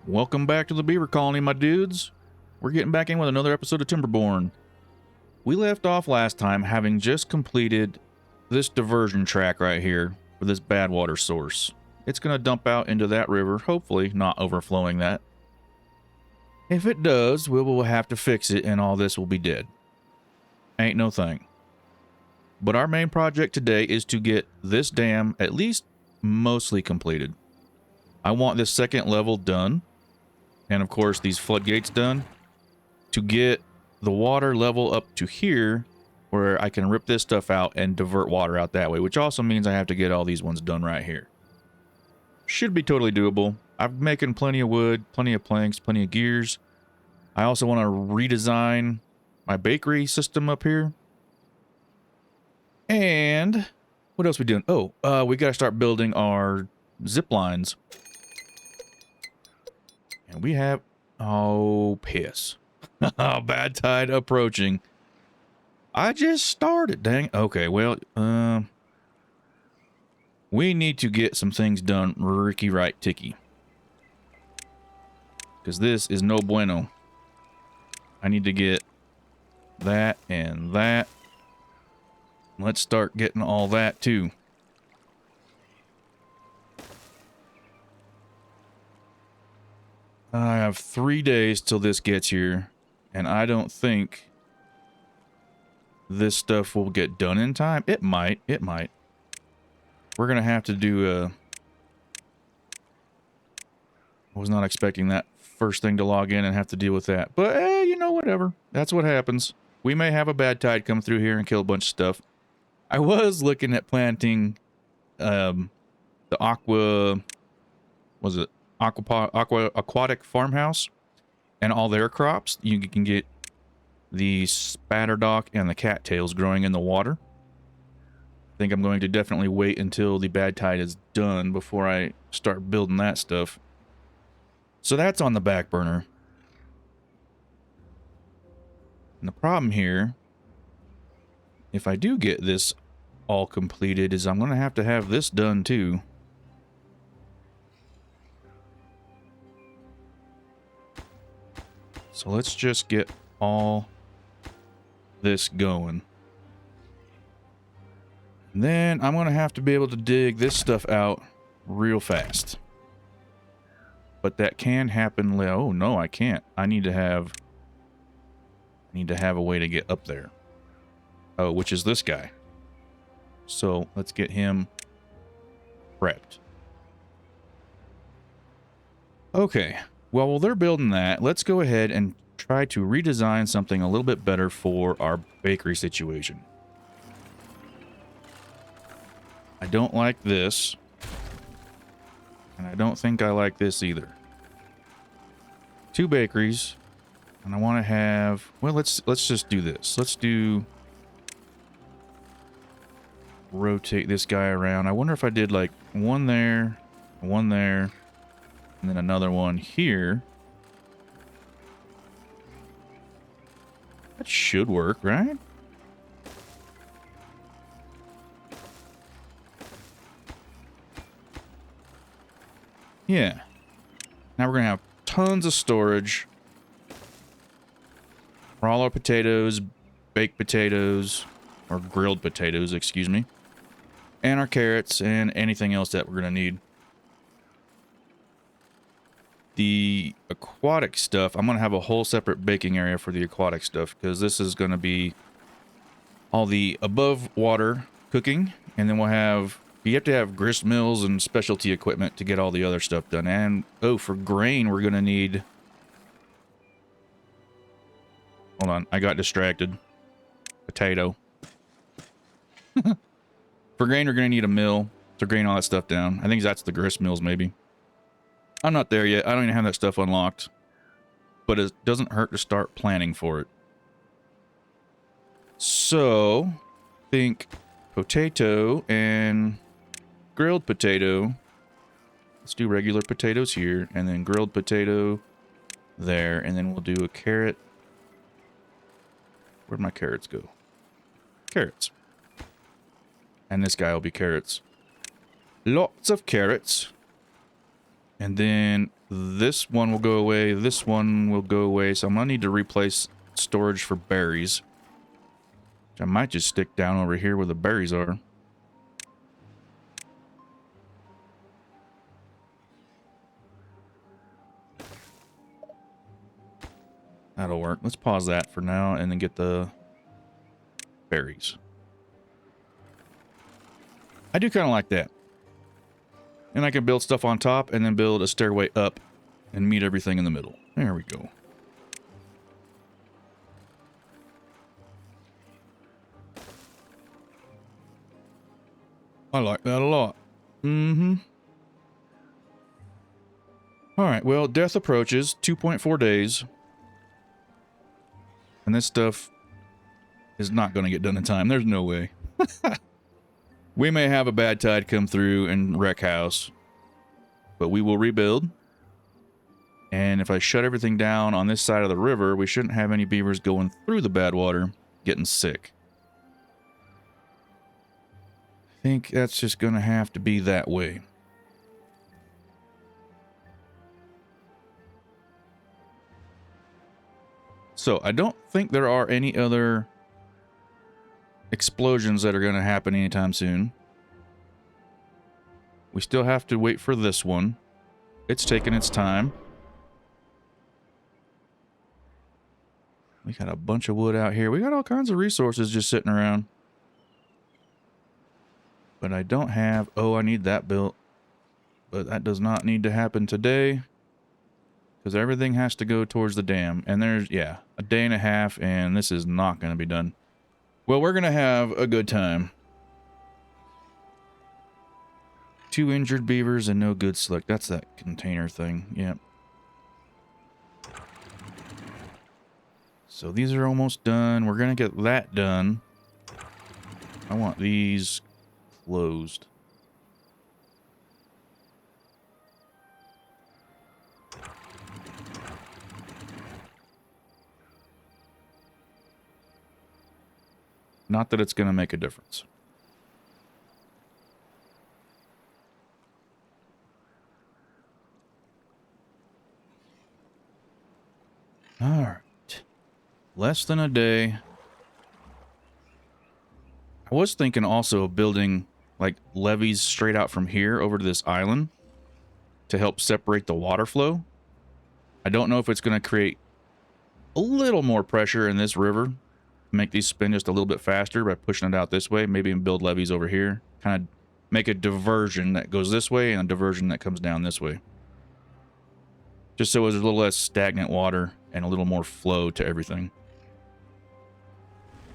Welcome back to the Beaver Colony, my dudes. We're getting back in with another episode of Timberborn. We left off last time having just completed this diversion track right here for this bad water source. It's going to dump out into that river, hopefully not overflowing that. If it does, we will have to fix it and all this will be dead. Ain't no thing. But our main project today is to get this dam at least mostly completed. I want this second level done. And of course these floodgates done to get the water level up to here where I can rip this stuff out and divert water out that way, which also means I have to get all these ones done right here. Should be totally doable. I'm making plenty of wood, plenty of planks, plenty of gears. I also want to redesign my bakery system up here. And what else we doing? Oh, we got to start building our zip lines. And we have, oh, piss. Bad tide approaching. I just started, dang. Okay, well, we need to get some things done Ricky right ticky. Because this is no bueno. I need to get that and that. Let's start getting all that too. I have 3 days till this gets here, and I don't think this stuff will get done in time. It might. We're going to have to do a... I was not expecting that first thing to log in and have to deal with that. But, you know, whatever. That's what happens. We may have a bad tide come through here and kill a bunch of stuff. I was looking at planting the aquatic farmhouse and all their crops. You can get the spatterdock and the cattails growing in the water. I think I'm going to definitely wait until the bad tide is done before I start building that stuff. So that's on the back burner. And the problem here, if I do get this all completed, is I'm going to have this done too. So let's just get all this going. And then I'm going to have to be able to dig this stuff out real fast. But that can happen. Oh, no, I can't. I need to have a way to get up there. Oh, which is this guy. So let's get him prepped. Okay. Well, while they're building that, let's go ahead and try to redesign something a little bit better for our bakery situation. I don't like this. And I don't think I like this either. 2 bakeries. And I want to have... Well, let's just do this. Let's do... Rotate this guy around. I wonder if I did like one there, and then another one here. That should work, right? Yeah. Now we're going to have tons of storage for all our potatoes, baked potatoes, or grilled potatoes, excuse me. And our carrots and anything else that we're going to need. The aquatic stuff, I'm going to have a whole separate baking area for the aquatic stuff, because this is going to be all the above water cooking, and then we'll have, you have to have grist mills and specialty equipment to get all the other stuff done. And oh, for grain we're going to need, hold on, I got distracted. Potato. For grain we're going to need a mill to grain all that stuff down. I think that's the grist mills maybe. I'm not there yet. I don't even have that stuff unlocked. But it doesn't hurt to start planning for it. So, think potato and grilled potato. Let's do regular potatoes here, and then grilled potato there, and then we'll do a carrot. Where'd my carrots go? Carrots. And this guy will be carrots. Lots of carrots. And then This one will go away. This one will go away. So I'm going to need to replace storage for berries. Which I might just stick down over here where the berries are. That'll work. Let's pause that for now and then get the berries. I do kind of like that. And I can build stuff on top and then build a stairway up and meet everything in the middle. There we go. I like that a lot. Mm-hmm. Alright, well, death approaches. 2.4 days. And this stuff is not going to get done in time. There's no way. We may have a bad tide come through and wreck house. But we will rebuild. And if I shut everything down on this side of the river, we shouldn't have any beavers going through the bad water getting sick. I think that's just going to have to be that way. So I don't think there are any other explosions that are going to happen anytime soon. We still have to wait for this one. It's taking its time. We got a bunch of wood out here. We got all kinds of resources just sitting around. But I don't have... Oh, I need that built. But that does not need to happen today. Because everything has to go towards the dam. And there's, yeah, a day and a half, and this is not going to be done. Well, we're going to have a good time. 2 injured beavers and no good select. That's that container thing. Yep. So these are almost done. We're going to get that done. I want these closed. Not that it's going to make a difference. All right. Less than a day. I was thinking also of building like levees straight out from here over to this island to help separate the water flow. I don't know if it's going to create a little more pressure in this river. Make these spin just a little bit faster by pushing it out this way. Maybe even build levees over here. Kind of make a diversion that goes this way and a diversion that comes down this way. Just so there's a little less stagnant water and a little more flow to everything.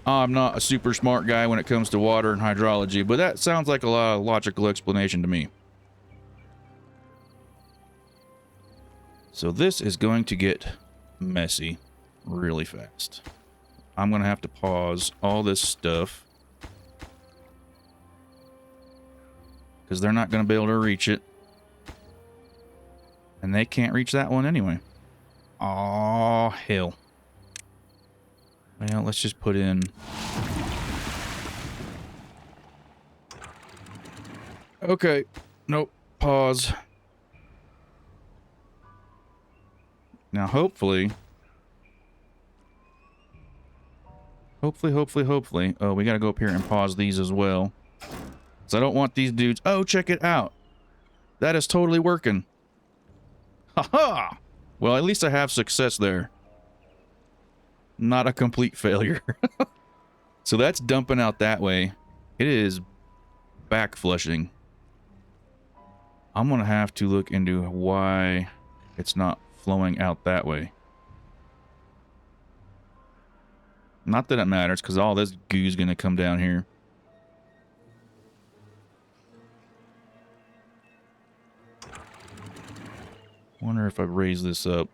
I'm not a super smart guy when it comes to water and hydrology, but that sounds like a logical explanation to me. So this is going to get messy really fast. I'm going to have to pause all this stuff because they're not going to be able to reach it. And they can't reach that one anyway. Aw, hell. Well, let's just put in... Okay. Nope. Pause. Now, hopefully... Hopefully. Oh, we gotta go up here and pause these as well. So I don't want these dudes... Oh, check it out. That is totally working. Haha! Well, at least I have success there. Not a complete failure. So that's dumping out that way. It is back flushing. I'm gonna have to look into why it's not flowing out that way. Not that it matters, because all this goo is gonna come down here. Wonder if I raise this up.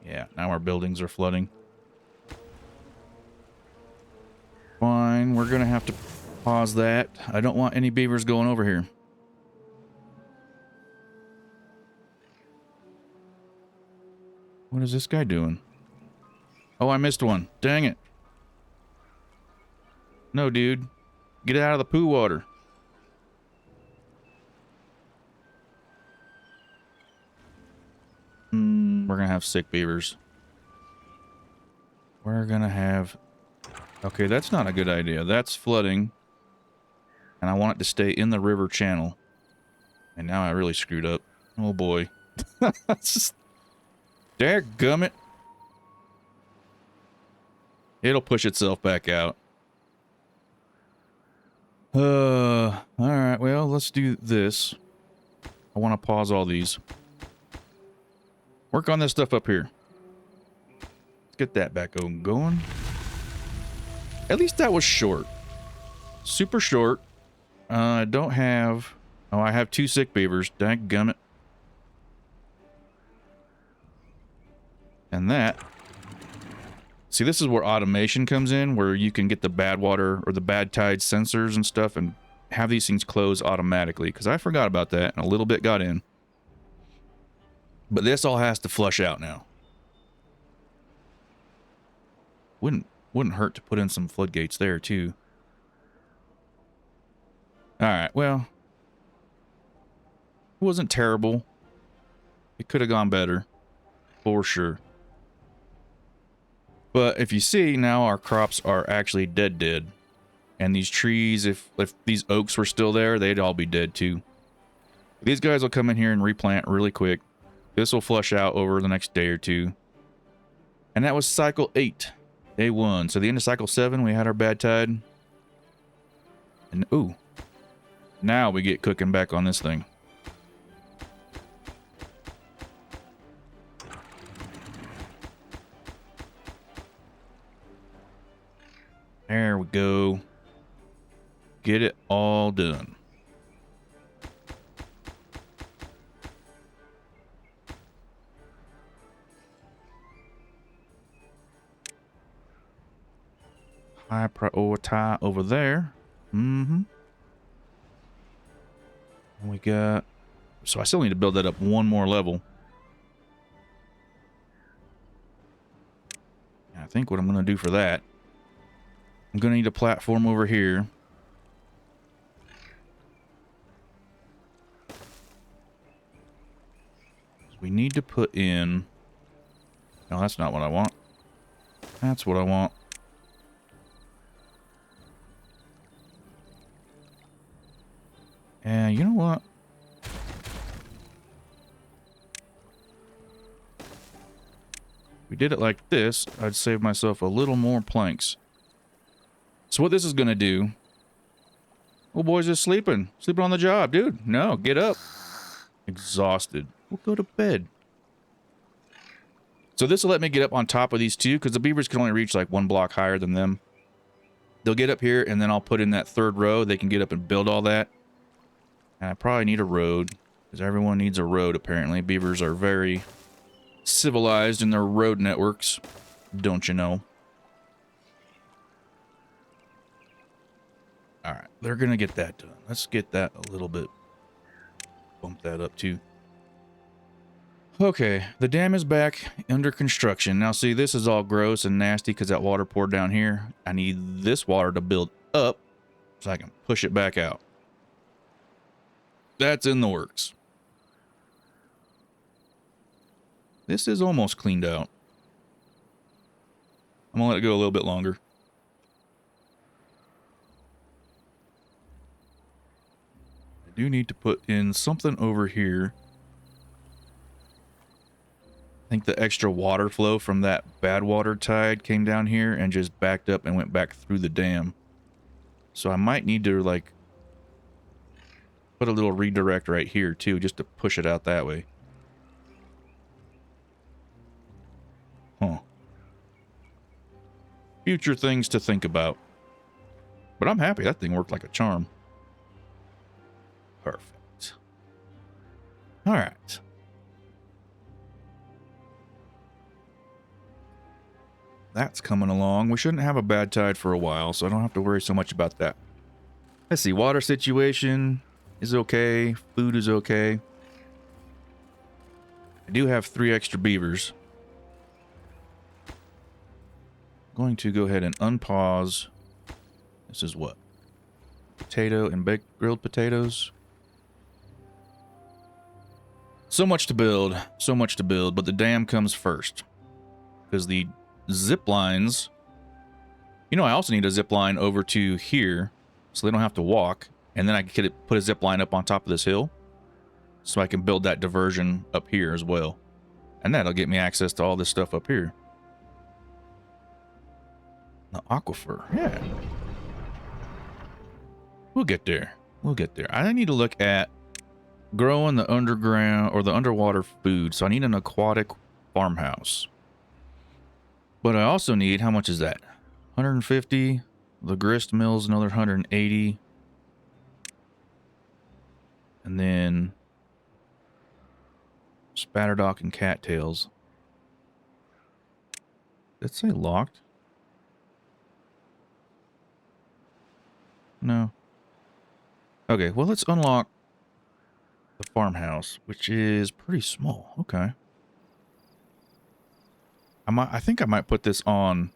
Yeah, now our buildings are flooding. Fine, we're gonna have to pause that. I don't want any beavers going over here. What is this guy doing? Oh, I missed one. Dang it. No, dude. Get out of the poo water. we're gonna have sick beavers. We're gonna have... Okay, that's not a good idea. That's flooding. And I want it to stay in the river channel. And now I really screwed up. Oh boy. Dadgummit. It'll push itself back out. Alright, well, let's do this. I want to pause all these. Work on this stuff up here. Let's get that back going. At least that was short. Super short. I don't have... Oh, I have 2 sick beavers. Dadgummit. And that... See, this is where automation comes in, where you can get the bad water or the bad tide sensors and stuff and have these things close automatically. Because I forgot about that and a little bit got in. But this all has to flush out now. Wouldn't hurt to put in some floodgates there, too. Alright, well. It wasn't terrible. It could have gone better. For sure. But if you see, now our crops are actually dead. And these trees, if these oaks were still there, they'd all be dead too. These guys will come in here and replant really quick. This will flush out over the next day or two. And that was cycle 8. Day 1. So the end of cycle 7, we had our bad tide. And ooh. Now we get cooking back on this thing. There we go. Get it all done. High priority over there. Mm-hmm. We got... So I still need to build that up one more level. I think what I'm going to do for that, I'm going to need a platform over here. We need to put in... No, that's not what I want. That's what I want. And you know what? If we did it like this, I'd save myself a little more planks. So what this is going to do... Oh, boy's just sleeping. Sleeping on the job, dude. No, get up. Exhausted. We'll go to bed. So this will let me get up on top of these two, because the beavers can only reach like 1 block higher than them. They'll get up here, and then I'll put in that 3rd row. They can get up and build all that. And I probably need a road, because everyone needs a road, apparently. Beavers are very civilized in their road networks. Don't you know? Alright, they're going to get that done. Let's get that a little bit. Bump that up, too. Okay, the dam is back under construction. Now, see, this is all gross and nasty because that water poured down here. I need this water to build up so I can push it back out. That's in the works. This is almost cleaned out. I'm going to let it go a little bit longer. I do need to put in something over here. I think the extra water flow from that bad water tide came down here and just backed up and went back through the dam. So I might need to, like, put a little redirect right here, too, just to push it out that way. Huh. Future things to think about. But I'm happy. That thing worked like a charm. Perfect. All right. That's coming along. We shouldn't have a bad tide for a while, so I don't have to worry so much about that. Let's see. Water situation is okay. Food is okay. I do have 3 extra beavers. I'm going to go ahead and unpause. This is what? Potato and baked grilled potatoes. So much to build. So much to build. But the dam comes first. Because the zip lines... You know, I also need a zip line over to here. So they don't have to walk. And then I can put a zip line up on top of this hill. So I can build that diversion up here as well. And that'll get me access to all this stuff up here. The aquifer. Yeah. We'll get there. We'll get there. I need to look at growing the underground or the underwater food. So I need an aquatic farmhouse. But I also need, how much is that? 150. The grist mill's another 180. And then spatterdock and cattails. Did it say locked? No. Okay, well, let's unlock the farmhouse, which is pretty small. Okay. I think I might put this on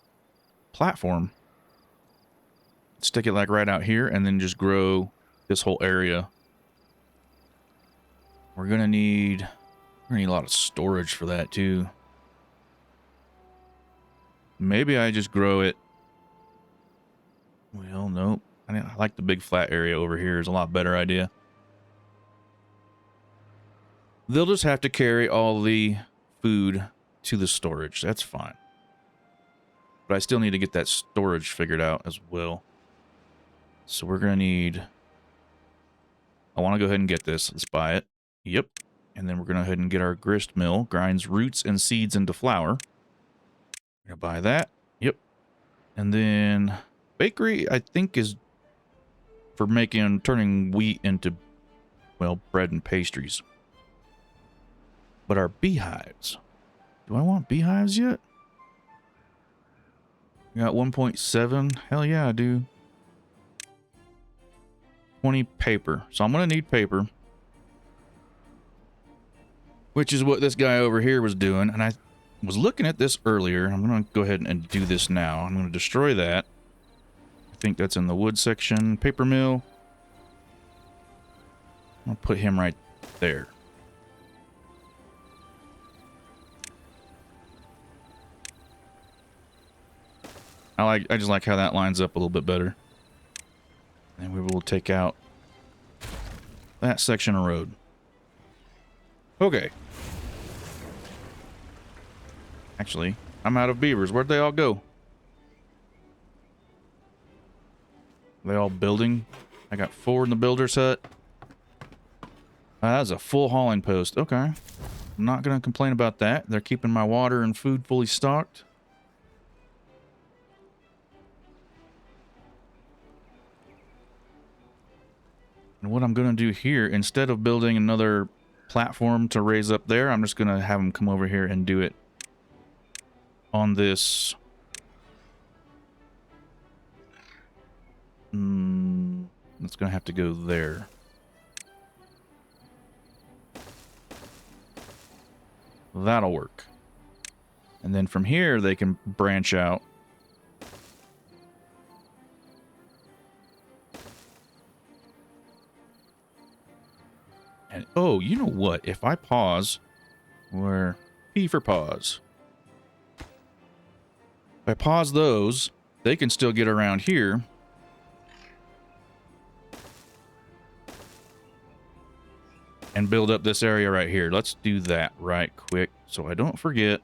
platform. Stick it like right out here and then just grow this whole area. We're gonna need a lot of storage for that too. Maybe I just grow it. Well, nope. I like the big flat area over here. Is a lot better idea. They'll just have to carry all the food to the storage. That's fine. But I still need to get that storage figured out as well. So we're going to need... I want to go ahead and get this. Let's buy it. Yep. And then we're going to go ahead and get our grist mill. Grinds roots and seeds into flour. We're going to buy that. Yep. And then bakery, I think, is for turning wheat into, well, bread and pastries. But our beehives. Do I want beehives yet? We got 1.7. Hell yeah, I do. 20 paper. So I'm going to need paper. Which is what this guy over here was doing. And I was looking at this earlier. I'm going to go ahead and do this now. I'm going to destroy that. I think that's in the wood section. Paper mill. I'll put him right there. I just like how that lines up a little bit better. And we will take out that section of road. Okay. Actually, I'm out of beavers. Where'd they all go? Are they all building? I got 4 in the builder's hut. That was a full hauling post. Okay. I'm not going to complain about that. They're keeping my water and food fully stocked. And what I'm going to do here, instead of building another platform to raise up there, I'm just going to have them come over here and do it on this. It's going to have to go there. That'll work. And then from here, they can branch out. And, oh, you know what? If I pause, or P for pause. If I pause those, they can still get around here. And build up this area right here. Let's do that right quick so I don't forget.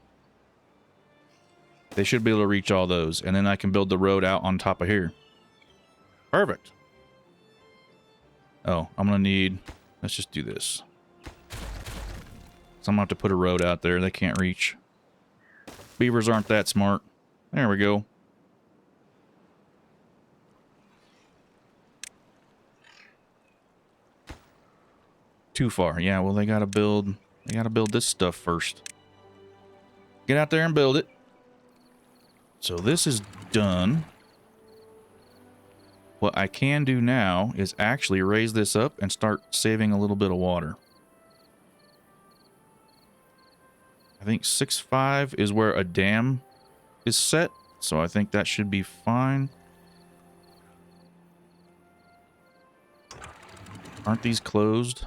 They should be able to reach all those. And then I can build the road out on top of here. Perfect. Oh, I'm going to need... Let's just do this. So I'm going to have to put a road out there. They can't reach. Beavers aren't that smart. There we go. Too far. Yeah, well, they got to build this stuff first. Get out there and build it. So this is done. What I can do now is actually raise this up and start saving a little bit of water. I think 6.5 is where a dam is set, so I think that should be fine. Aren't these closed?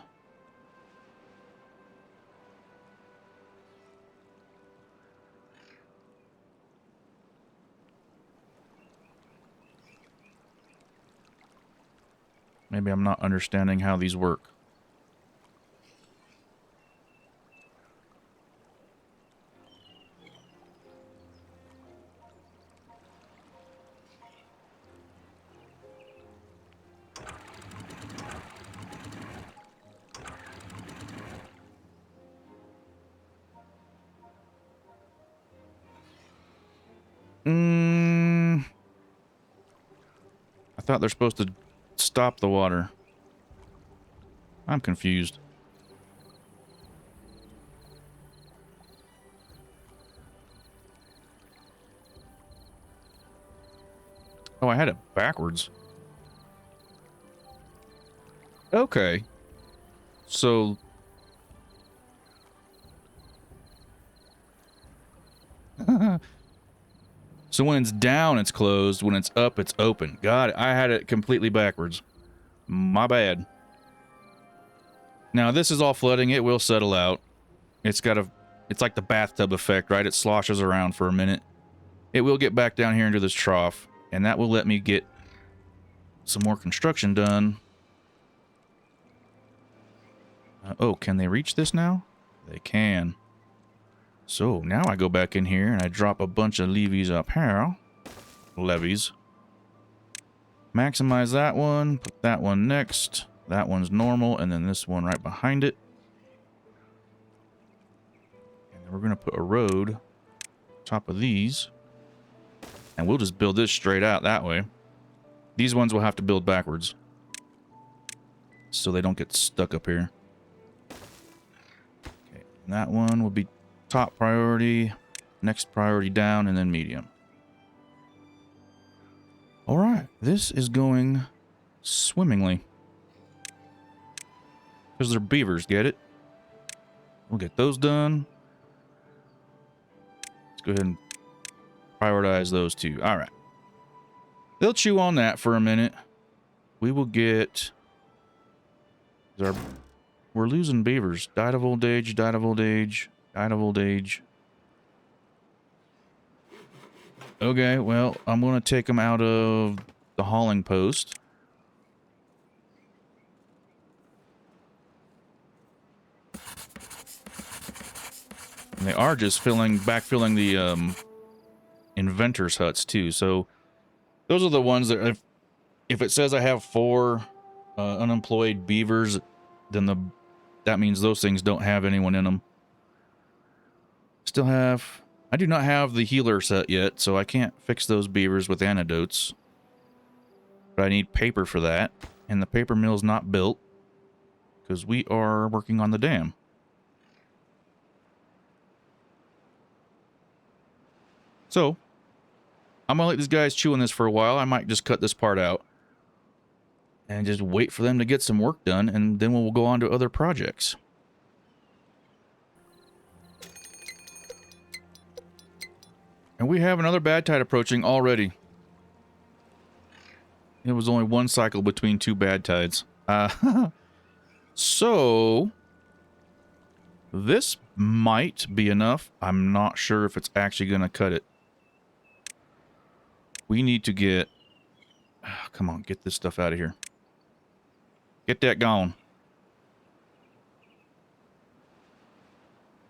Maybe I'm not understanding how these work. I thought they're supposed to stop the water. I'm confused. Oh, I had it backwards. Okay. So... So when it's down, it's closed. When it's up, it's open. God, I had it completely backwards. My bad. Now, this is all flooding. It will settle out. It's like the bathtub effect, right? It sloshes around for a minute. It will get back down here into this trough, and that will let me get some more construction done. Oh, can they reach this now? They can. So now I go back in here and I drop a bunch of levees up here. Levees. Maximize that one. Put that one next. That one's normal. And then this one right behind it. And then we're going to put a road on top of these. And we'll just build this straight out that way. These ones will have to build backwards, so they don't get stuck up here. Okay, and that one will be top priority, next priority down, and then medium. All right, this is going swimmingly. Because they're beavers, get it? We'll get those done. Let's go ahead and prioritize those two. All right. They'll chew on that for a minute. We will get... We're losing beavers. Died of old age, died of old age, died of old age. Okay, well, I'm going to take them out of the hauling post. And they are just backfilling the inventors' huts too. So those are the ones that if it says I have 4 unemployed beavers, then that means those things don't have anyone in them. I do not have the healer set yet, so I can't fix those beavers with antidotes. But I need paper for that, and the paper mill's not built because we are working on the dam. So, I'm gonna let these guys chew on this for a while. I might just cut this part out and just wait for them to get some work done, and then we'll go on to other projects. And we have another bad tide approaching already. It was only one cycle between 2 bad tides. So, this might be enough. I'm not sure if it's actually going to cut it. We need to get... come on, get this stuff out of here. Get that gone.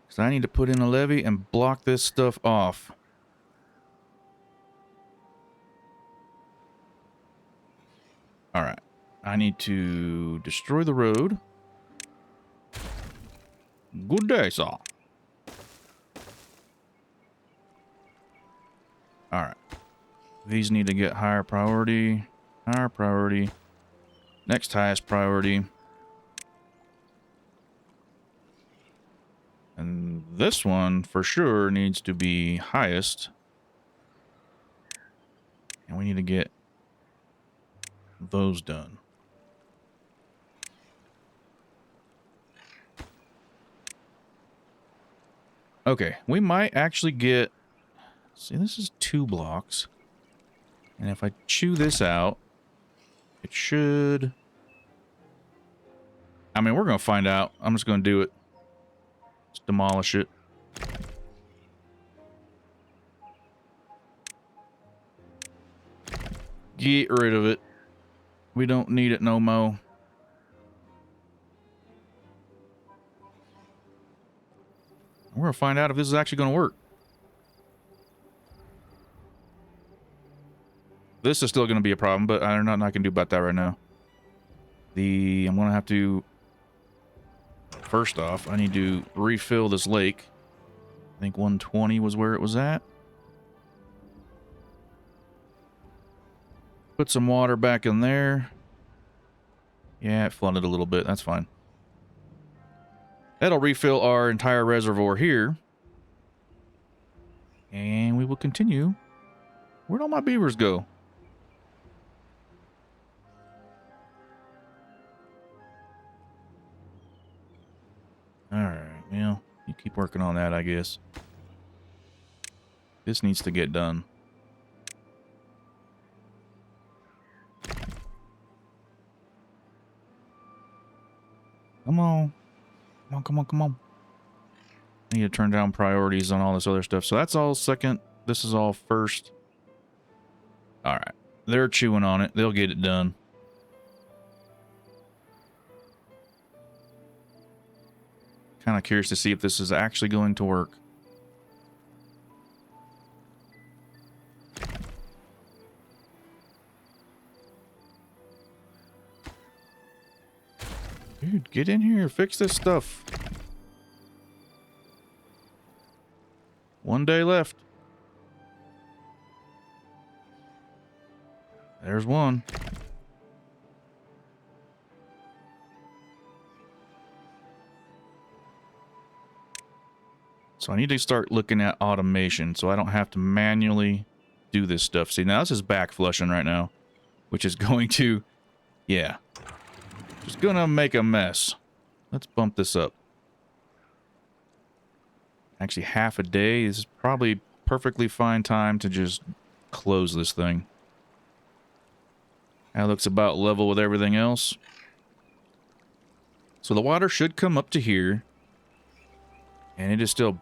Because I need to put in a levee and block this stuff off. Alright. I need to destroy the road. Good day, saw. Alright. These need to get higher priority. Higher priority. Next highest priority. And this one, for sure, needs to be highest. And we need to get those done. Okay, we might actually get... See, this is 2 blocks. And if I chew this out, it should... I mean, we're going to find out. I'm just going to do it. Just demolish it. Get rid of it. We don't need it no mo. We're gonna find out if this is actually gonna work. This is still gonna be a problem, but I don't know nothing I can do about that right now. I'm gonna have to... First off, I need to refill this lake. I think 120 was where it was at. Put some water back in there. Yeah, it flooded a little bit. That's fine. That'll refill our entire reservoir here. And we will continue. Where'd all my beavers go? Alright, well, you keep working on that, I guess. This needs to get done. Come on. Come on, come on, come on. I need to turn down priorities on all this other stuff. So that's all second. This is all first. Alright. They're chewing on it. They'll get it done. Kind of curious to see if this is actually going to work. Dude, get in here. Fix this stuff. One day left. There's one. So I need to start looking at automation so I don't have to manually do this stuff. See, now this is back flushing right now, which is going to, yeah, just gonna make a mess. Let's bump this up. Actually, half a day is probably perfectly fine time to just close this thing. That looks about level with everything else. So the water should come up to here. And it is still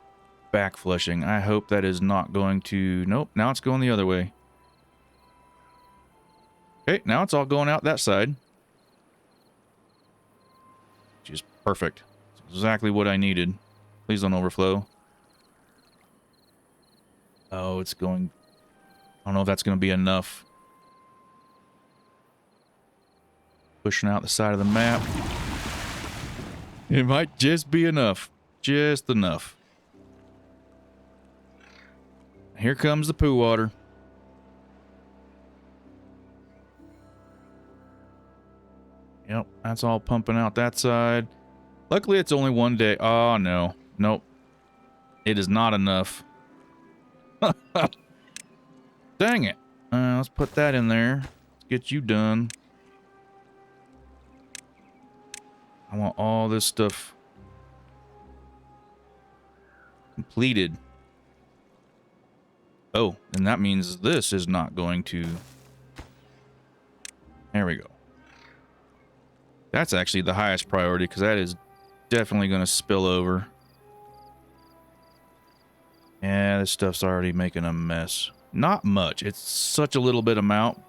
back flushing. I hope that is not going to... Nope, now it's going the other way. Okay, now it's all going out that side. Which is perfect. It's exactly what I needed. Please don't overflow. Oh, it's going... I don't know if that's going to be enough. Pushing out the side of the map. It might just be enough. Just enough. Here comes the poo water. Yep, that's all pumping out that side. Luckily, it's only one day. Oh, no. Nope. It is not enough. Dang it. Let's put that in there. Let's get you done. I want all this stuff completed. Oh, and that means this is not going to... There we go. That's actually the highest priority because that is definitely going to spill over. Yeah, this stuff's already making a mess. Not much. It's such a little bit amount.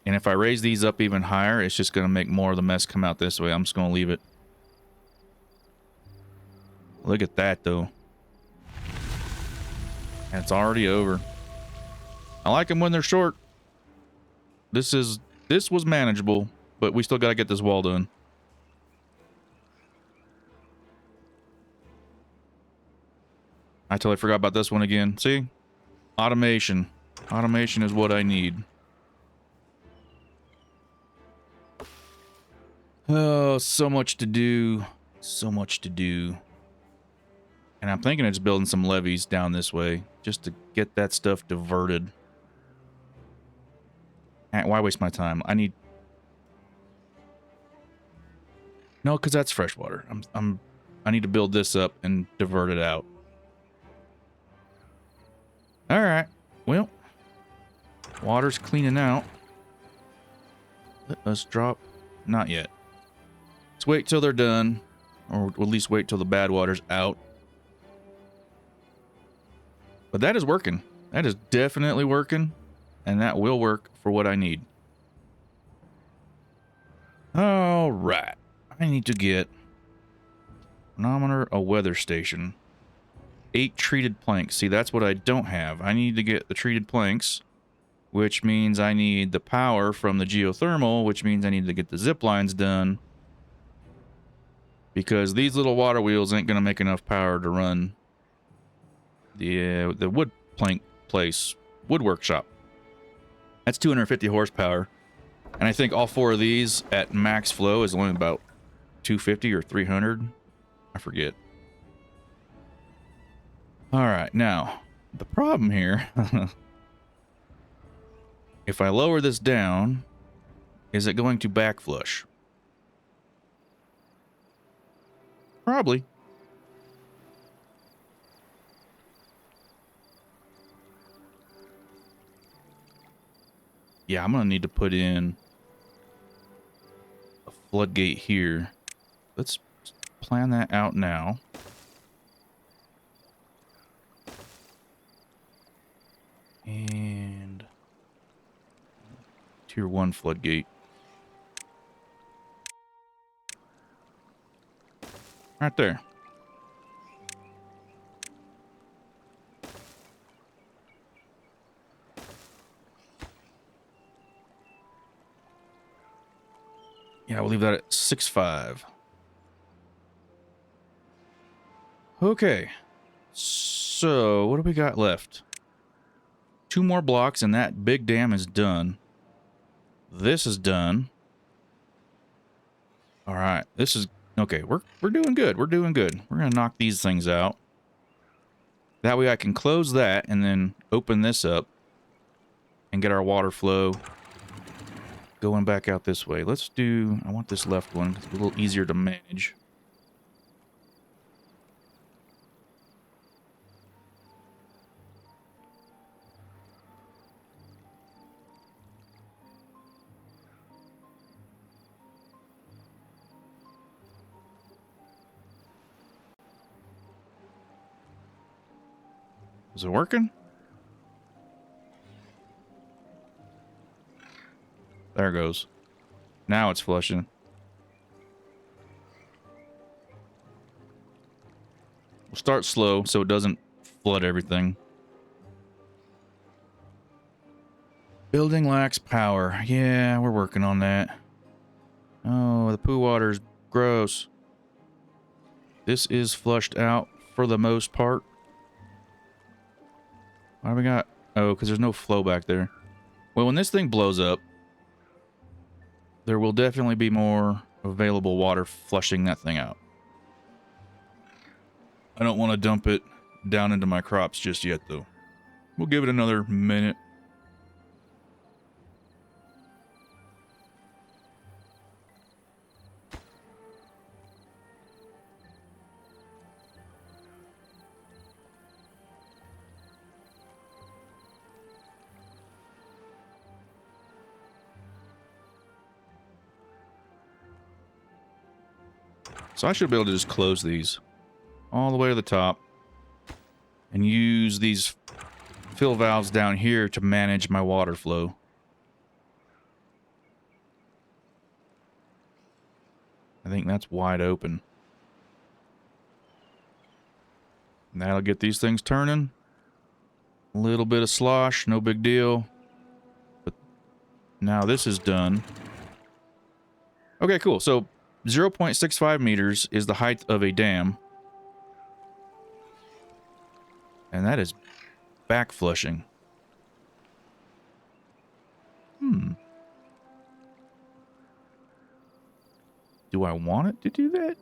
And if I raise these up even higher, it's just going to make more of the mess come out this way. I'm just going to leave it. Look at that, though. And it's already over. I like them when they're short. This was manageable, but we still got to get this wall done. I totally forgot about this one again. See? Automation. Automation is what I need. Oh, so much to do. So much to do. And I'm thinking of just building some levees down this way. Just to get that stuff diverted. Why waste my time? I need... No, because that's fresh water. I need to build this up and divert it out. Alright. Well. Water's cleaning out. Let us drop... Not yet. Let's wait till they're done. Or at least wait till the bad water's out. But that is working. That is definitely working. and that will work for what I need. All right. I need to get chronometer, a weather station, 8 treated planks. See, that's what I don't have. I need to get the treated planks, which means I need the power from the geothermal, which means I need to get the zip lines done, because these little water wheels ain't going to make enough power to run the wood plank place, wood workshop. That's 250 horsepower. And I think all 4 of these at max flow is only about 250 or 300. I forget. All right, now, the problem here, if I lower this down, is it going to back flush? Probably. Yeah, I'm going to need to put in a floodgate here. Let's plan that out now. And tier 1 floodgate. Right there. Yeah, we'll leave that at 6.5. Okay. So, what do we got left? 2 more blocks and that big dam is done. This is done. All right. This is okay. We're doing good. We're doing good. We're going to knock these things out. That way I can close that and then open this up and get our water flow going back out this way. Let's do, I want this left one. It's a little easier to manage. Is it working? There it goes. Now it's flushing. We'll start slow so it doesn't flood everything. Building lacks power. Yeah, we're working on that. Oh, the poo water's gross. This is flushed out for the most part. What do we got? Oh, because there's no flow back there. Well, when this thing blows up, there will definitely be more available water flushing that thing out. I don't want to dump it down into my crops just yet, though. We'll give it another minute. So I should be able to just close these all the way to the top and use these fill valves down here to manage my water flow. I think that's wide open. And that'll get these things turning. A little bit of slosh, no big deal. But now this is done. Okay, cool. So 0.65 meters is the height of a dam. And that is back flushing. Do I want it to do that?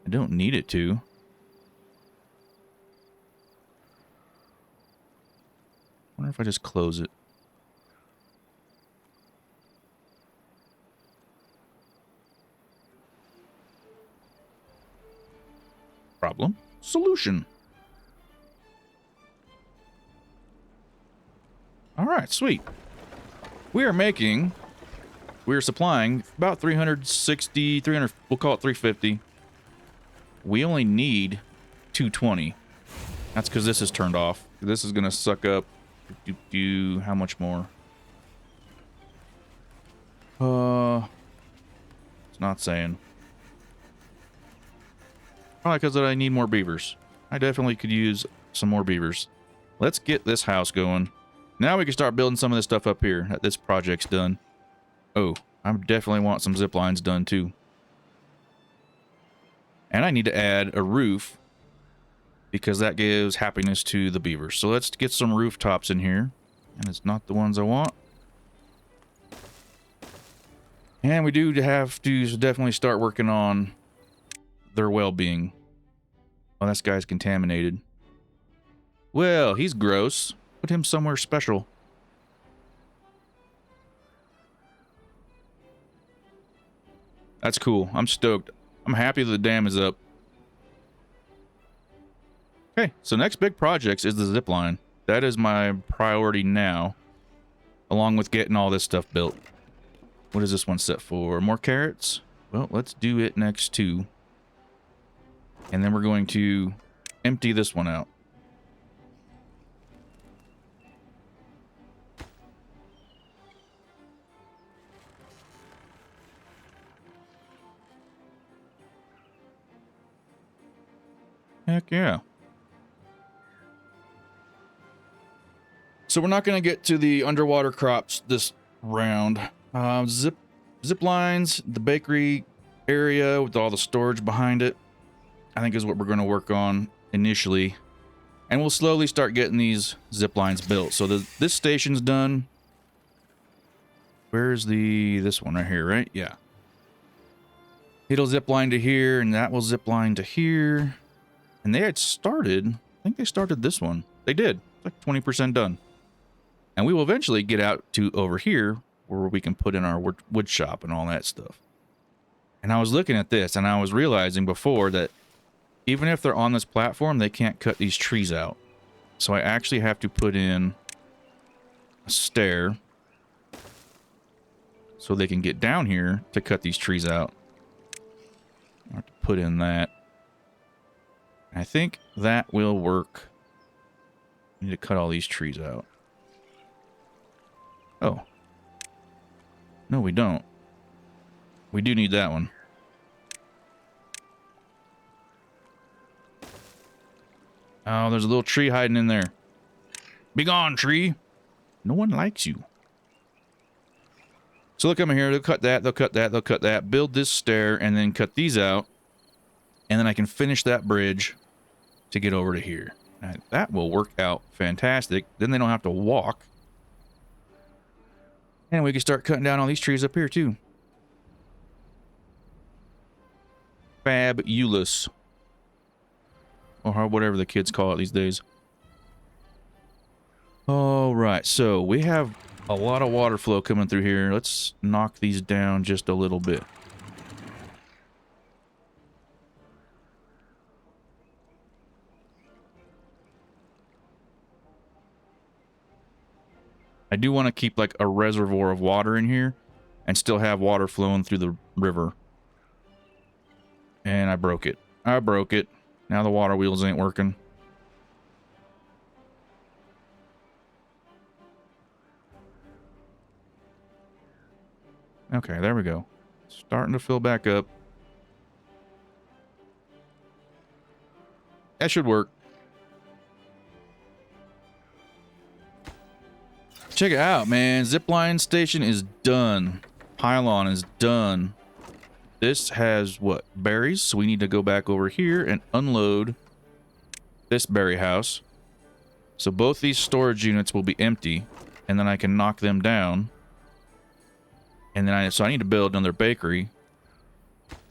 I don't need it to. I wonder if I just close it. Problem. Solution. All right, sweet. We are supplying about 360, 300, we'll call it 350. We only need 220. That's because this is turned off. This is going to suck up How much more? It's not saying. Probably because I need more beavers. I definitely could use some more beavers. Let's get this house going. Now we can start building some of this stuff up here that this project's done. Oh, I definitely want some zip lines done too. And I need to add a roof because that gives happiness to the beavers. So let's get some rooftops in here. And it's not the ones I want. And we do have to definitely start working on their well-being. Oh, this guy's contaminated. Well, he's gross. Put him somewhere special. That's cool. I'm stoked. I'm happy the dam is up. Okay, so next big project is the zip line. That is my priority now, along with getting all this stuff built. What is this one set for? More carrots? Well, let's do it next too. And then we're going to empty this one out. Heck yeah. So we're not going to get to the underwater crops this round. Zip lines, the bakery area with all the storage behind it, I think is what we're going to work on initially. And we'll slowly start getting these zip lines built. So this station's done. Where's this one right here, right? Yeah. It'll zip line to here, and that will zip line to here. And they had started, I think they started this one. They did. It's like 20% done. And we will eventually get out to over here where we can put in our wood shop and all that stuff. And I was looking at this and I was realizing before that even if they're on this platform, they can't cut these trees out. So I actually have to put in a stair so they can get down here to cut these trees out. I have to put in that. I think that will work. I need to cut all these trees out. Oh. No, we don't. We do need that one. Oh, there's a little tree hiding in there. Be gone, tree. No one likes you. So they'll come in here, they'll cut that, they'll cut that, they'll cut that, build this stair, and then cut these out. And then I can finish that bridge to get over to here. And that will work out fantastic. Then they don't have to walk. And we can start cutting down all these trees up here too. Fabulous. Or whatever the kids call it these days. All right, so we have a lot of water flow coming through here. Let's knock these down just a little bit. I do want to keep like a reservoir of water in here and still have water flowing through the river. And I broke it. I broke it. Now the water wheels ain't working. Okay, there we go. Starting to fill back up. That should work. Check it out, man. Zipline station is done. Pylon is done. This has what? Berries. So we need to go back over here and unload this berry house. So both these storage units will be empty. And then I can knock them down. And then so I need to build another bakery.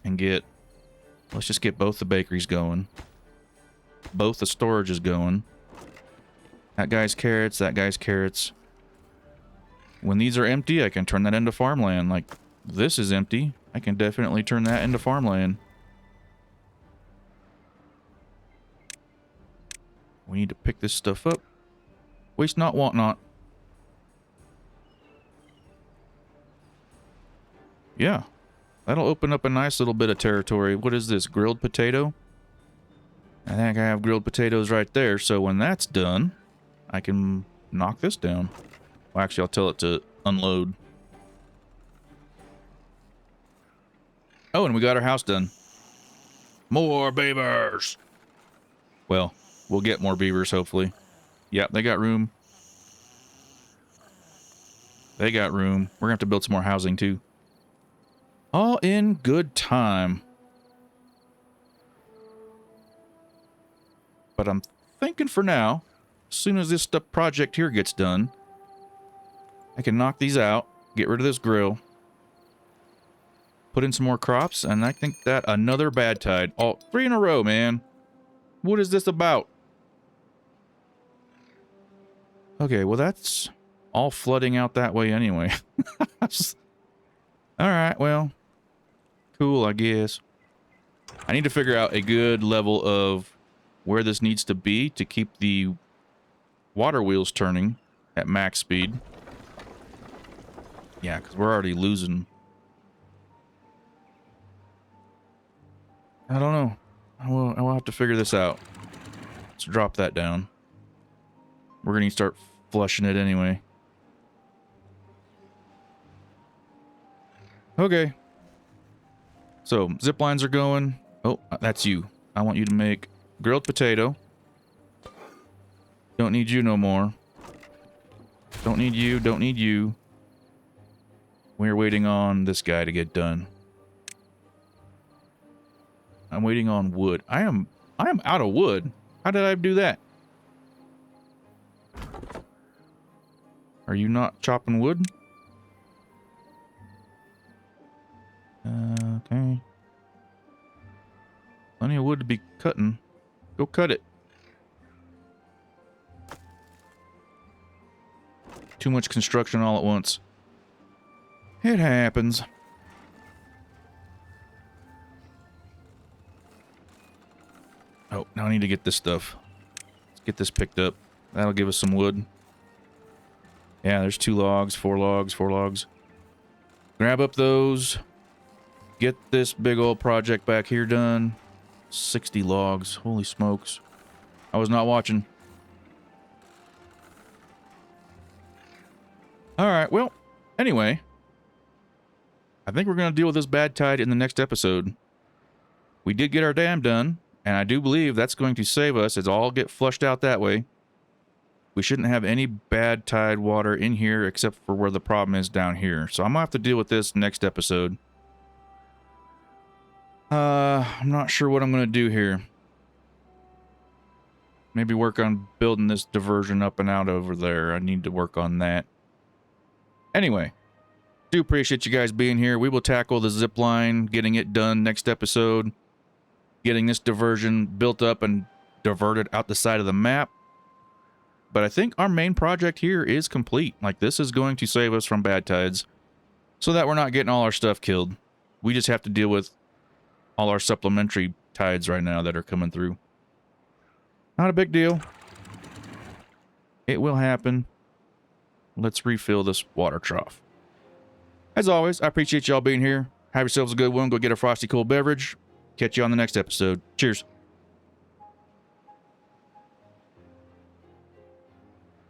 And let's just get both the bakeries going. Both the storages going. That guy's carrots, that guy's carrots. When these are empty, I can turn that into farmland. Like, this is empty. I can definitely turn that into farmland. We need to pick this stuff up. Waste not, want not. Yeah. That'll open up a nice little bit of territory. What is this? Grilled potato? I think I have grilled potatoes right there. So when that's done, I can knock this down. Well, actually, I'll tell it to unload. Oh, and we got our house done. More beavers. Well, we'll get more beavers, hopefully. Yep, they got room. They got room. We're going to have to build some more housing, too. All in good time. But I'm thinking for now, as soon as this project here gets done, I can knock these out, get rid of this grill, put in some more crops, and I think that another bad tide. Oh, 3 in a row, man. What is this about? Okay, well, that's all flooding out that way anyway. Alright, well, cool, I guess. I need to figure out a good level of where this needs to be to keep the water wheels turning at max speed. Yeah, because we're already losing. I don't know. I will have to figure this out. Let's drop that down. We're going to start flushing it anyway. Okay. So, zip lines are going. Oh, that's you. I want you to make grilled potato. Don't need you no more. Don't need you. Don't need you. We're waiting on this guy to get done. I'm waiting on wood. I am out of wood. How did I do that? Are you not chopping wood? Okay. Plenty of wood to be cutting. Go cut it. Too much construction all at once. It happens. Oh, now I need to get this stuff. Let's get this picked up. That'll give us some wood. Yeah, there's 2 logs, 4 logs, 4 logs. Grab up those. Get this big old project back here done. 60 logs. Holy smokes. I was not watching. Alright, well, anyway. I think we're going to deal with this bad tide in the next episode. We did get our dam done, and I do believe that's going to save us. It's all get flushed out that way. We shouldn't have any bad tide water in here except for where the problem is down here. So I'm going to have to deal with this next episode. I'm not sure what I'm going to do here. Maybe work on building this diversion up and out over there. I need to work on that. Anyway, do appreciate you guys being here. We will tackle the zip line, getting it done next episode. Getting this diversion built up and diverted out the side of the map. But I think our main project here is complete. Like, this is going to save us from bad tides so that we're not getting all our stuff killed. We just have to deal with all our supplementary tides right now that are coming through. Not a big deal. It will happen. Let's refill this water trough. As always, I appreciate y'all being here. Have yourselves a good one. Go get a frosty cold beverage. Catch you on the next episode. Cheers.